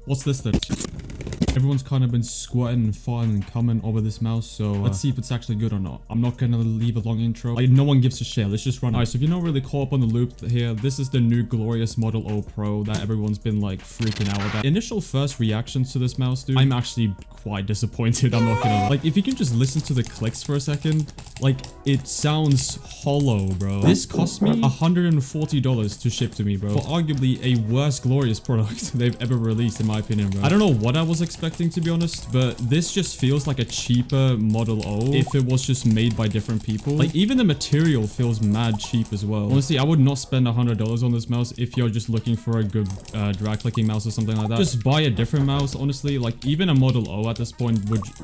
What's this then? Everyone's kind of been squatting and farting and coming over this mouse, so let's see if it's actually good or not. I'm not gonna leave a long intro. Like, no one gives a shit. Let's just run. Alright, so if you're not really caught up on the loop here, this is the new glorious Model O Pro that everyone's been like freaking out about. Initial first reactions to this mouse, dude, I'm actually quite disappointed. I'm not gonna lie. Like, if you can just listen to the clicks for a second, like, it sounds hollow, bro. This cost me $140 to ship to me, bro, for arguably a worse glorious product they've ever released, in my opinion, bro. I don't know what I was expecting, to be honest, but this just feels like a cheaper Model O if it was just made by different people. Like, even the material feels mad cheap as well. Honestly, I would not spend $100 on this mouse if you're just looking for a good drag clicking mouse or something like that. Just buy a different mouse, honestly. Like, even a Model O at this point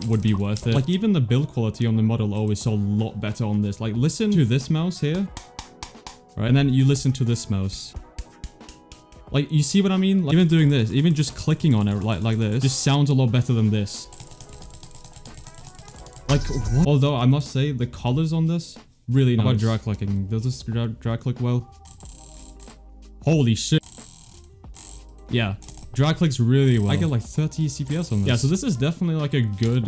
would be worth it. Like, even the build quality on the Model O is a lot better on this. Like, listen to this mouse here, right? And then you listen to this mouse. Like, you see what I mean? Like, even doing this, even just clicking on it like this, just sounds a lot better than this. Like, what? Although, I must say, the colors on this, really nice. How about drag clicking? Does this drag click well? Holy shit. Yeah. Drag clicks really well. I get like 30 CPS on this. Yeah, so this is definitely like a good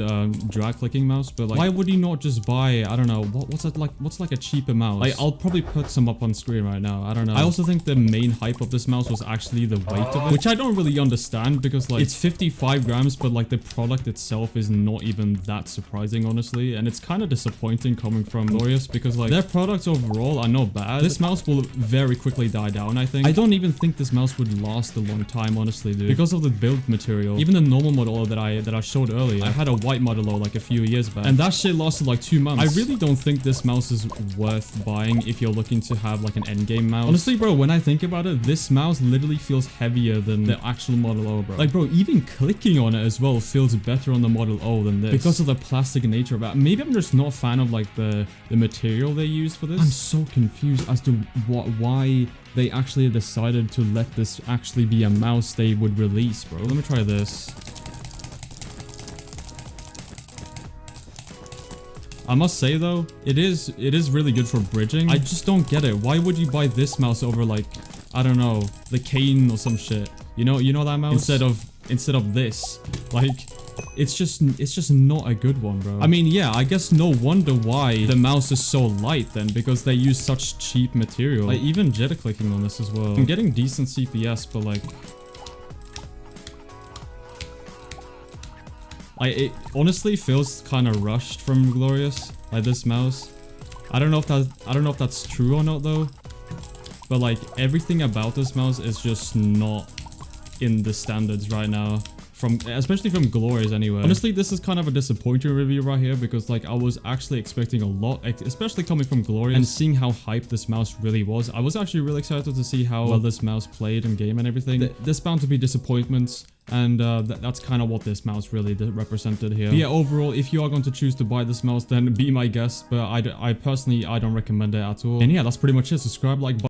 drag clicking mouse, but like, why would you not just buy, I don't know, what's like a cheaper mouse? Like, I'll probably put some up on screen right now. I don't know. I also think the main hype of this mouse was actually the weight of it, which I don't really understand because like, it's 55 grams, but like the product itself is not even that surprising, honestly. And it's kind of disappointing coming from Glorious because like, their products overall are not bad. This mouse will very quickly die down, I think. I don't even think this mouse would last a long time, honestly. Because of the build material. Even the normal Model O that I showed earlier, I had a white Model O like a few years back, and that shit lasted like 2 months. I really don't think this mouse is worth buying if you're looking to have like an endgame mouse. Honestly, bro, when I think about it, this mouse literally feels heavier than the actual Model O, bro. Like, bro, even clicking on it as well feels better on the Model O than this because of the plastic nature of it. Maybe I'm just not a fan of like the material they used for this. I'm so confused as to why they actually decided to let this actually be a mouse they would release, bro. Let me try this. I must say though, it is really good for bridging. I just don't get it. Why would you buy this mouse over like, I don't know, the Cane or some shit? You know that mouse? Instead of this. Like, it's just not a good one, bro. I mean, yeah, I guess no wonder why the mouse is so light then, because they use such cheap material. Like, even jitter clicking on this as well. I'm getting decent CPS, but like, it honestly feels kind of rushed from Glorious, like this mouse. I don't know if that's true or not though, but like, everything about this mouse is just not in the standards right now. Especially from Glorious anyway. Honestly, this is kind of a disappointing review right here because like, I was actually expecting a lot, especially coming from Glorious, and seeing how hyped this mouse really was. I was actually really excited to see how well this mouse played in game and everything. There's bound to be disappointments, and that's kind of what this mouse really represented here. But yeah, overall, if you are going to choose to buy this mouse, then be my guest, but I personally, I don't recommend it at all. And yeah, that's pretty much it. Subscribe, like,